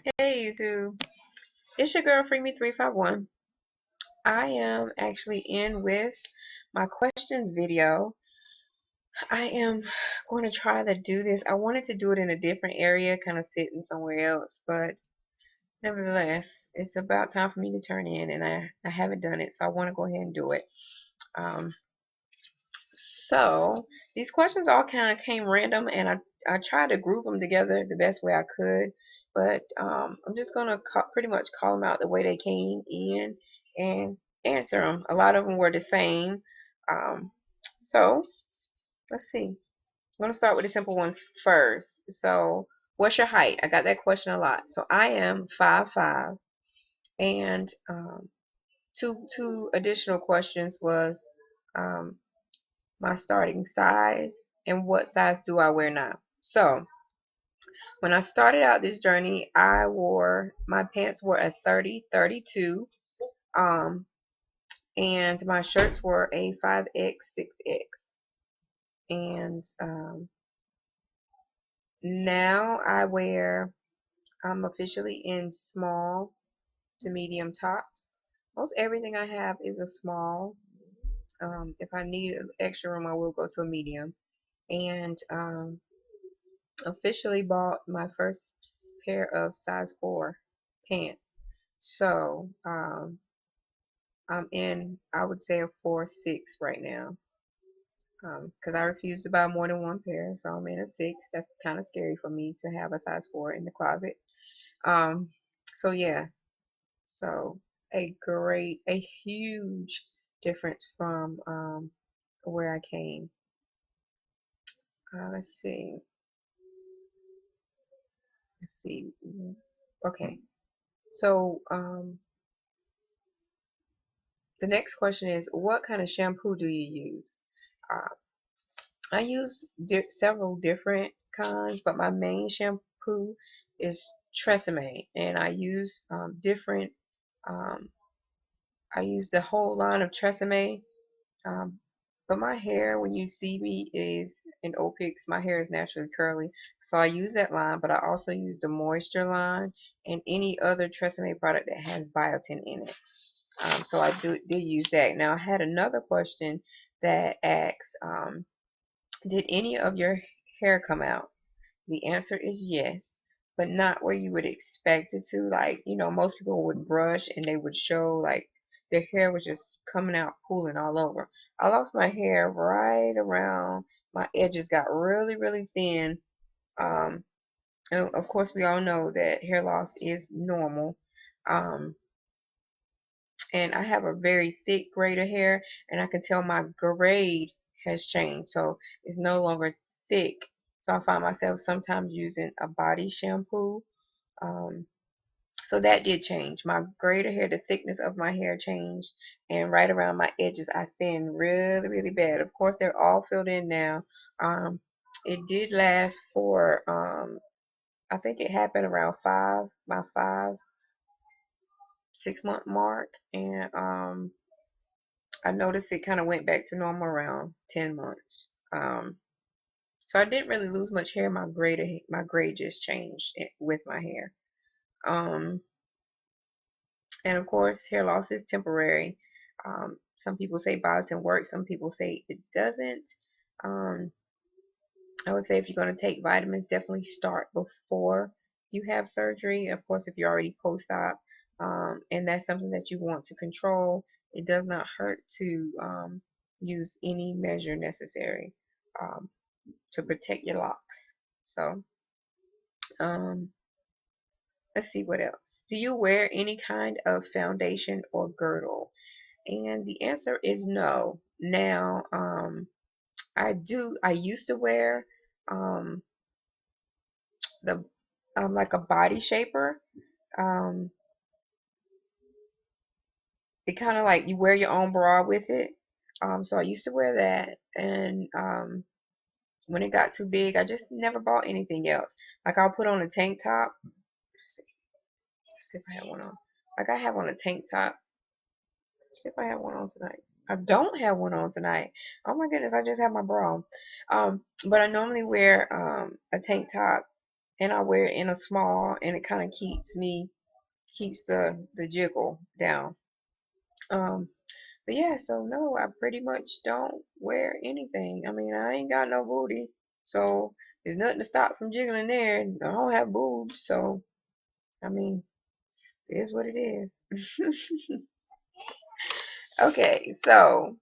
Hey YouTube, it's your girl Freeme351. I am actually in with my questions video. I am going to try to do this. I wanted to do it in a different area, kind of sitting somewhere else, but nevertheless, it's about time for me to turn in, and I haven't done it, so I want to go ahead and do it. Um, So these questions all kind of came random, and I tried to group them together the best way I could, but I'm just gonna pretty much call them out the way they came in and answer them. A lot of them were the same. Um, so let's see. I'm gonna start with the simple ones first. So what's your height? I got that question a lot. So I am 5'5", and two additional questions was um, my starting size and what size do I wear now. So when I started out this journey, my pants were a 30, 32, and my shirts were a 5X, 6X. And now I'm officially in small to medium tops. Most everything I have is a small. If I need extra room, I will go to a medium. And officially bought my first pair of size 4 pants. So I'm in, I would say, a 4'6" right now. Because I refuse to buy more than one pair, so I'm in a 6. That's kind of scary for me to have a size 4 in the closet. Um, so yeah, so a huge difference from where I came. Let's see, let's see. Okay, so the next question is, what kind of shampoo do you use? Uh, I use several different kinds, but my main shampoo is Tresemme, and um, I use the whole line of Tresemme. Um, but my hair, when you see me, is in Opics. My hair is naturally curly, so I use that line. But I also use the moisture line and any other Tresemme product that has biotin in it. So I did use that. Now I had another question that asks, did any of your hair come out? The answer is yes, but not where you would expect it to. Like, most people would brush and they would show like their hair was just coming out pooling all over. I lost my hair right around my edges, got really, really thin. Um, and of course, we all know that hair loss is normal. Um, and I have a very thick braid of hair, and I can tell my grade has changed. So it's no longer thick. So I find myself sometimes using a body shampoo. Um, so that did change. My grade of hair, the thickness of my hair changed, and right around my edges, I thinned really, really bad. Of course, they're all filled in now. It did last for, I think it happened around my 5, 6 month mark, and I noticed it kind of went back to normal around 10 months. So I didn't really lose much hair. My grade just changed with my hair. Um, and of course, hair loss is temporary. Some people say biotin works. Some people say it doesn't. Um, I would say if you're going to take vitamins, definitely start before you have surgery. Of course, if you're already post-op, and that's something that you want to control, it does not hurt to use any measure necessary um, to protect your locks. So, um, let's see what else. Do you wear any kind of foundation or girdle? And the answer is no. Now, I used to wear um, the like a body shaper. Um, it kind of like you wear your own bra with it. So I used to wear that, and when it got too big, I just never bought anything else. Like I'll put on a tank top. Let's see if I have one on. Like I have on a tank top. Let's see if I have one on tonight. I don't have one on tonight. Oh my goodness, I just have my bra on. But I normally wear a tank top and I wear it in a small, and it kind of keeps the jiggle down. Um, but yeah, so no, I pretty much don't wear anything. I mean, I ain't got no booty, so there's nothing to stop from jiggling there. I don't have boobs, so I mean, it is what it is. Okay, so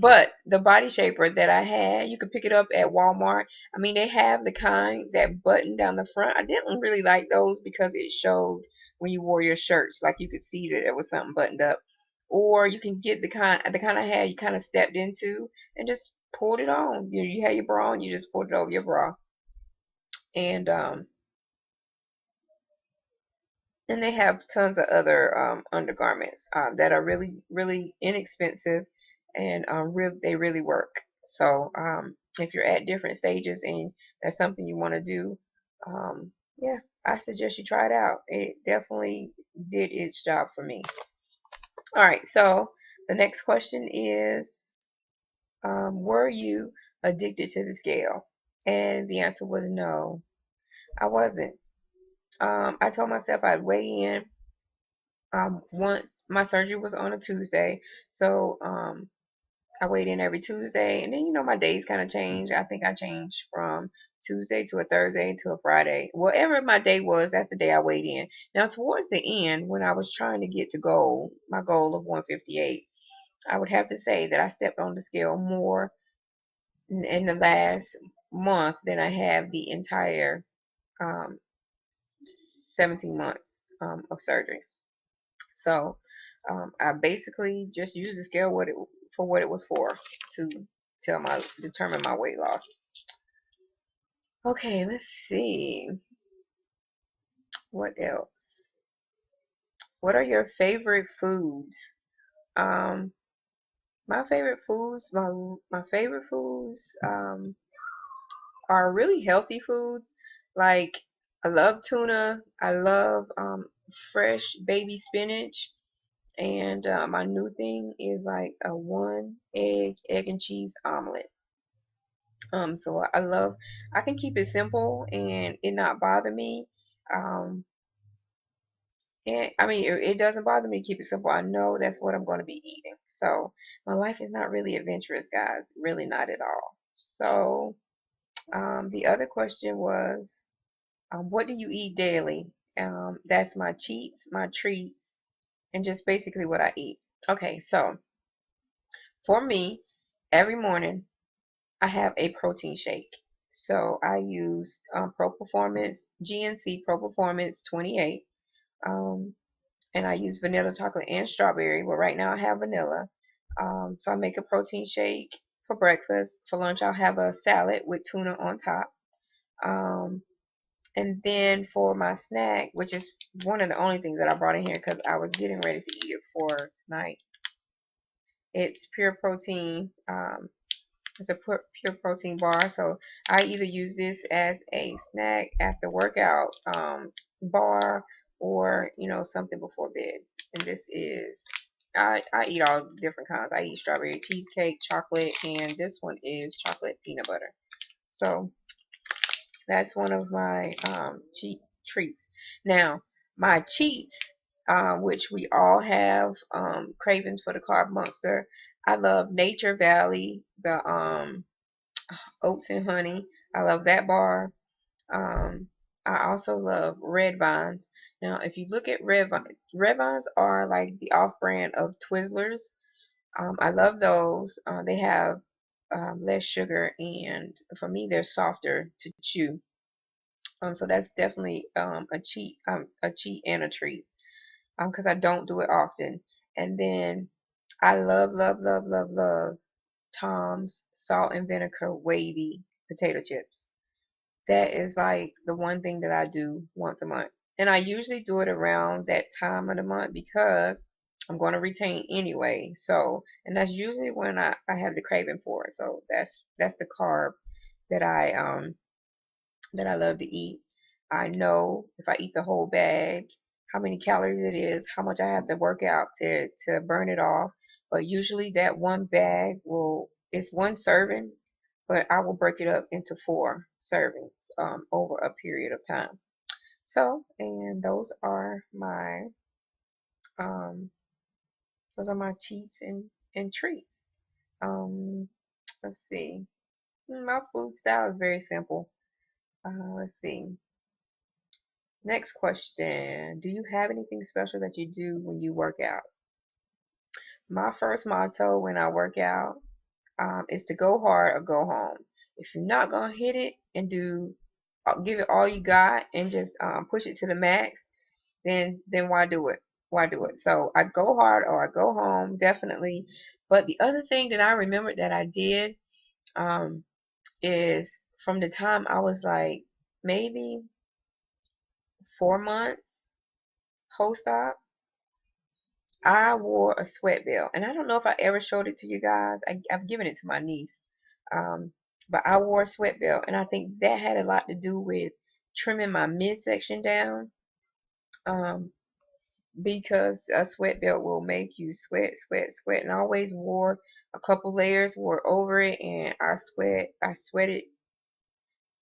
but the body shaper that I had, you could pick it up at Walmart. I mean, they have the kind that button down the front. I didn't really like those because it showed when you wore your shirts, like you could see that there was something buttoned up. Or you can get the kind I had, you kind of stepped into and just pulled it on. You had your bra on, you just pulled it over your bra. And and they have tons of other undergarments that are really, really inexpensive, and they really work. So if you're at different stages and that's something you want to do, yeah, I suggest you try it out. It definitely did its job for me. All right, so the next question is, were you addicted to the scale? And the answer was no, I wasn't. I told myself I'd weigh in. Once my surgery was on a Tuesday, so I weighed in every Tuesday, and then my days kind of changed. I think I changed from Tuesday to a Thursday to a Friday. Whatever my day was, that's the day I weighed in. Now towards the end, when I was trying to get to my goal of 158, I would have to say that I stepped on the scale more in the last month than I have the entire um, 17 months of surgery. So I basically just used the scale for what it was for, to determine my weight loss. Okay, let's see. What else? What are your favorite foods? Um, my favorite foods are really healthy foods. Like, I love tuna. I love fresh baby spinach. And my new thing is like a one egg and cheese omelet. So I can keep it simple and it not bother me. Um, and I mean, it doesn't bother me to keep it simple. I know that's what I'm going to be eating. So my life is not really adventurous, guys. Really not at all. So the other question was, what do you eat daily? That's my cheats, my treats, and just basically what I eat. Okay, so for me, every morning I have a protein shake. So I use Pro Performance, GNC Pro Performance 28. Um, and I use vanilla chocolate and strawberry. But right now I have vanilla. So I make a protein shake for breakfast. For lunch, I'll have a salad with tuna on top. Um, and then for my snack, which is one of the only things that I brought in here because I was getting ready to eat it for tonight, it's pure protein. It's a pure protein bar. So I either use this as a snack after workout bar, or something before bed. And this is, I eat all different kinds. I eat strawberry cheesecake, chocolate, and this one is chocolate peanut butter. So that's one of my cheat treats. Now my cheats, which we all have cravings for the carb monster. I love Nature Valley, the oats and honey. I love that bar. Um, I also love red vines. Now, if you look at red vines are like the off-brand of Twizzlers. I love those. They have less sugar, and for me, they're softer to chew. So that's definitely a cheat and a treat. Because I don't do it often. And then I love, love, love, love, love Tom's salt and vinegar wavy potato chips. That is like the one thing that I do once a month. And I usually do it around that time of the month because I'm going to retain anyway. So, and that's usually when I have the craving for it. So that's the carb that I love to eat. I know if I eat the whole bag, how many calories it is, how much I have to work out to burn it off. But usually that one bag it's one serving but I will break it up into 4 servings over a period of time. So, and um, those are my cheats and treats. Um, let's see. My food style is very simple. Let's see. Next question. Do you have anything special that you do when you work out? My first motto when I work out is to go hard or go home. If you're not gonna hit it and give it all you got and just push it to the max, then why do it? Why do it? So I go hard or I go home, definitely. But the other thing that I remembered that I did um, is from the time I was like maybe 4 months post-op, I wore a sweat belt, and I don't know if I ever showed it to you guys. I've given it to my niece, um, but I wore a sweat belt, and I think that had a lot to do with trimming my midsection down. Um, because a sweat belt will make you sweat, sweat, sweat, and I always wore a couple layers, wore over it, and I sweated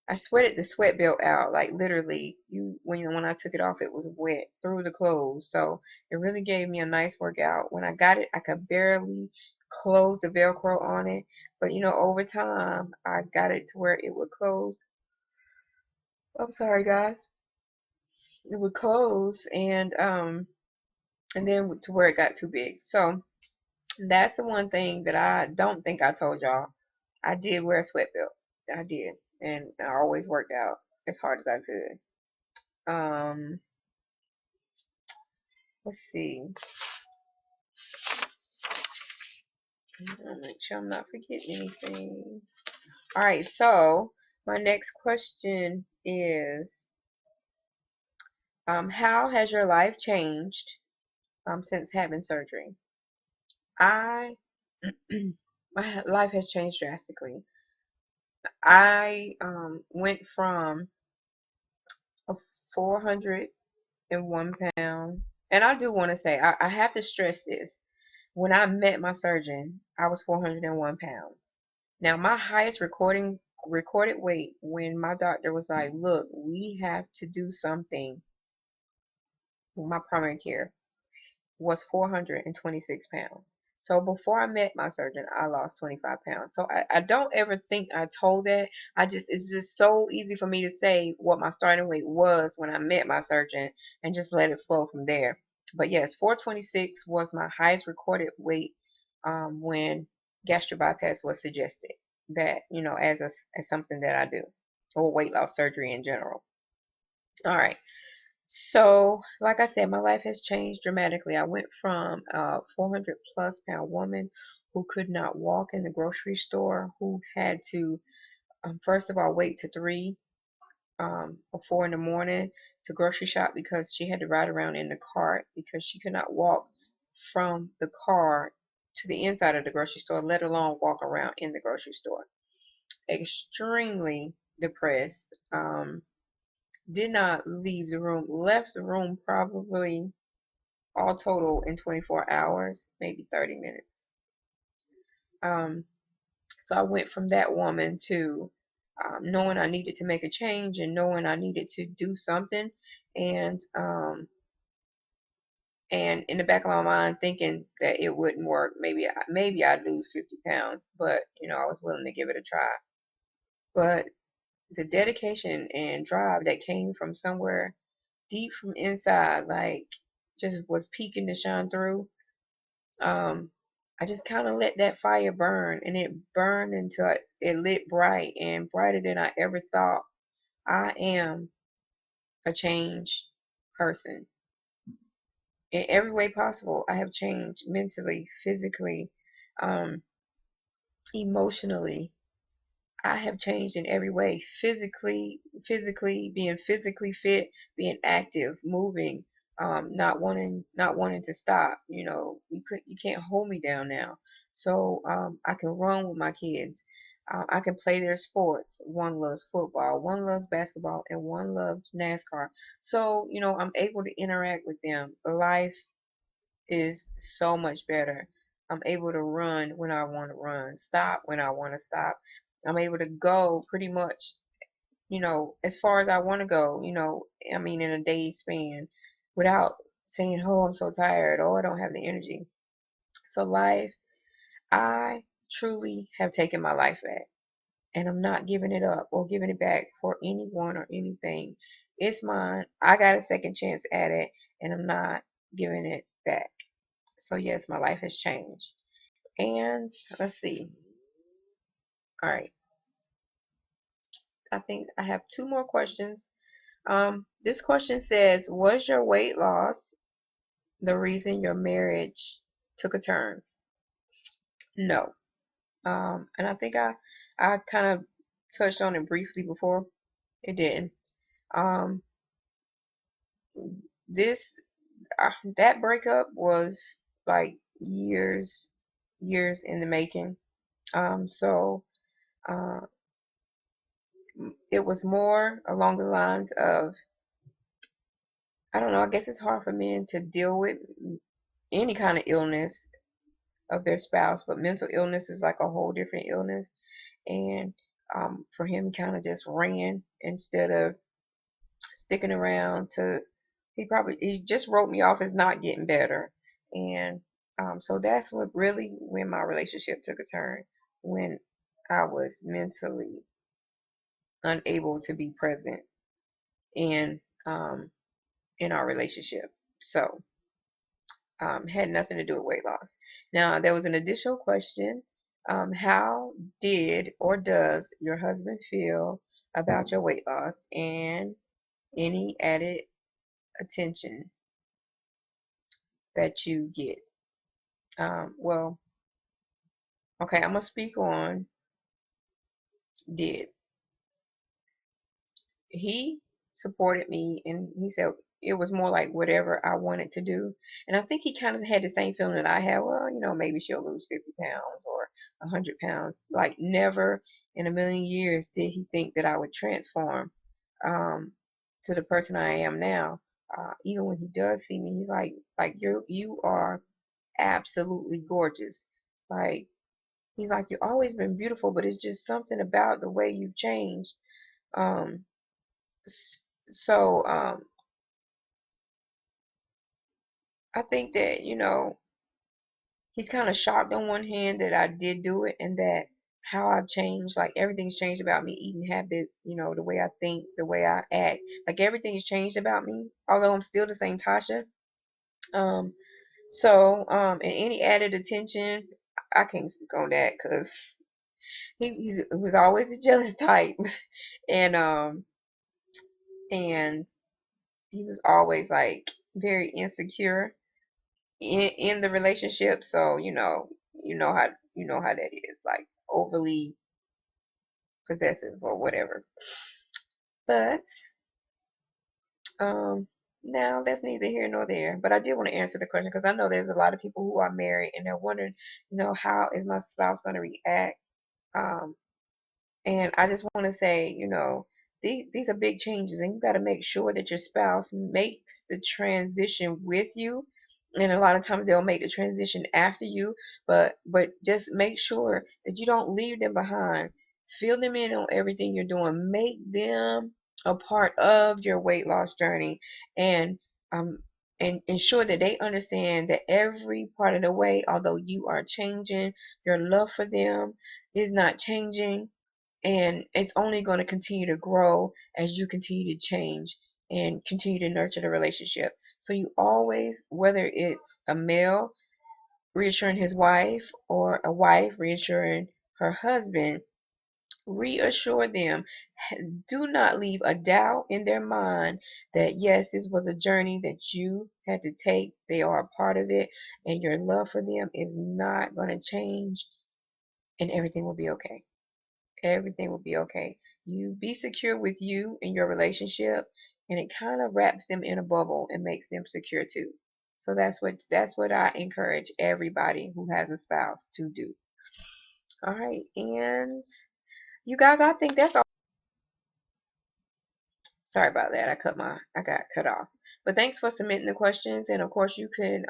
the sweat belt out, like literally. When I took it off, it was wet through the clothes. So it really gave me a nice workout. When I got it, I could barely close the Velcro on it, but over time, I got it to where it would close. I'm sorry, guys. It would close, and then to where it got too big. So that's the one thing that I don't think I told y'all. I did wear a sweat belt. I did, and I always worked out as hard as I could. Um, let's see. I'll make sure I'm not forgetting anything. All right, so my next question is, how has your life changed since having surgery? I My life has changed drastically. I went from a 401 pound, and I do want to say I have to stress this. When I met my surgeon, I was 401 pounds. Now, my highest recorded weight when my doctor was like, "Look, we have to do something with my primary care," was 426 pounds. So before I met my surgeon, I lost 25 pounds. So I don't ever think I told that. It's just so easy for me to say what my starting weight was when I met my surgeon and just let it flow from there. But yes, 426 was my highest recorded weight when gastric bypass was suggested. That as something that I do, or weight loss surgery in general. All right. So, like I said, my life has changed dramatically. I went from a 400 plus pound woman who could not walk in the grocery store, who had to, first of all, wait to 3 or 4 in the morning to grocery shop because she had to ride around in the cart because she could not walk from the car to the inside of the grocery store, let alone walk around in the grocery store. Extremely depressed. Did not leave the room, left the room probably all total in 24 hours, maybe 30 minutes. Um, so I went from that woman to knowing I needed to make a change and knowing I needed to do something, and and in the back of my mind thinking that it wouldn't work. Maybe I'd lose 50 pounds, but I was willing to give it a try. But the dedication and drive that came from somewhere deep from inside, like just was peeking to shine through. I just kind of let that fire burn, and it burned until it lit bright and brighter than I ever thought. I am a changed person in every way possible. I have changed mentally, physically, um, emotionally. I have changed in every way. Physically being physically fit, being active, moving, not wanting to stop. You can't hold me down now. So I can run with my kids. I can play their sports. One loves football, one loves basketball, and one loves NASCAR. So I'm able to interact with them. Life is so much better. I'm able to run when I want to run, stop when I want to stop. I'm able to go pretty much, as far as I want to go, I mean, in a day's span without saying, oh, I'm so tired, oh, I don't have the energy. So life, I truly have taken my life back, and I'm not giving it up or giving it back for anyone or anything. It's mine. I got a second chance at it, and I'm not giving it back. So yes, my life has changed. And let's see. All right. I think I have two more questions. This question says, was your weight loss the reason your marriage took a turn? No. And I think I kind of touched on it briefly before. It didn't. Um, this that breakup was like years in the making. So uh, it was more along the lines of, I don't know. I guess it's hard for men to deal with any kind of illness of their spouse, but mental illness is like a whole different illness. And for him, kind of just ran instead of sticking around to. He just wrote me off as not getting better, and so that's what really when my relationship took a turn, when I was mentally unable to be present in um, in our relationship. So had nothing to do with weight loss. Now, there was an additional question. How did or does your husband feel about your weight loss and any added attention that you get? Well, okay, I'm going to speak on did. He supported me, and he said it was more like whatever I wanted to do. And I think he kind of had the same feeling that I had. Well, maybe she'll lose 50 pounds or 100 pounds. Like, never in a million years did he think that I would transform um, to the person I am now. Even when he does see me, he's like you are absolutely gorgeous. Like, he's like, you've always been beautiful, but it's just something about the way you've changed. Um, so I think that, he's kind of shocked on one hand that I did do it, and that how I've changed, like everything's changed about me, eating habits, the way I think, the way I act, like everything has changed about me, although I'm still the same Tasha. Um, and any added attention, I can't speak on that because he was always a jealous type, and and he was always like very insecure in the relationship. So you know how that is, like overly possessive or whatever. But um now that's neither here nor there. But I did want to answer the question because I know there's a lot of people who are married and they're wondering, how is my spouse going to react? Um, And I just want to say, these are big changes, and you got to make sure that your spouse makes the transition with you. And a lot of times they'll make the transition after you, but just make sure that you don't leave them behind. Fill them in on everything you're doing. Make them a part of your weight loss journey, and um and ensure that they understand that every part of the way, although you are changing, your love for them is not changing, and it's only going to continue to grow as you continue to change and continue to nurture the relationship. So you always, whether it's a male reassuring his wife or a wife reassuring her husband, reassure them. Do not leave a doubt in their mind that yes, this was a journey that you had to take. They are a part of it, and your love for them is not going to change, and everything will be okay. Everything will be okay. You be secure with you in your relationship, and it kind of wraps them in a bubble and makes them secure too. So that's what I encourage everybody who has a spouse to do. All right, and you guys, I think that's all. Sorry about that. I got cut off. But thanks for submitting the questions, and of course you can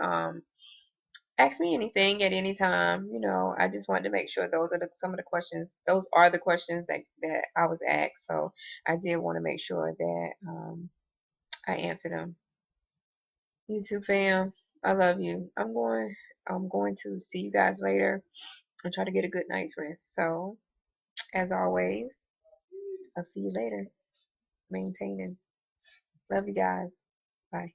ask me anything at any time. I just wanted to make sure those are some of the questions. Those are the questions that I was asked. So I did want to make sure that I answered them. You too, fam. I love you. I'm going to see you guys later and try to get a good night's rest. So, as always, I'll see you later. Maintaining. Love you guys. Bye.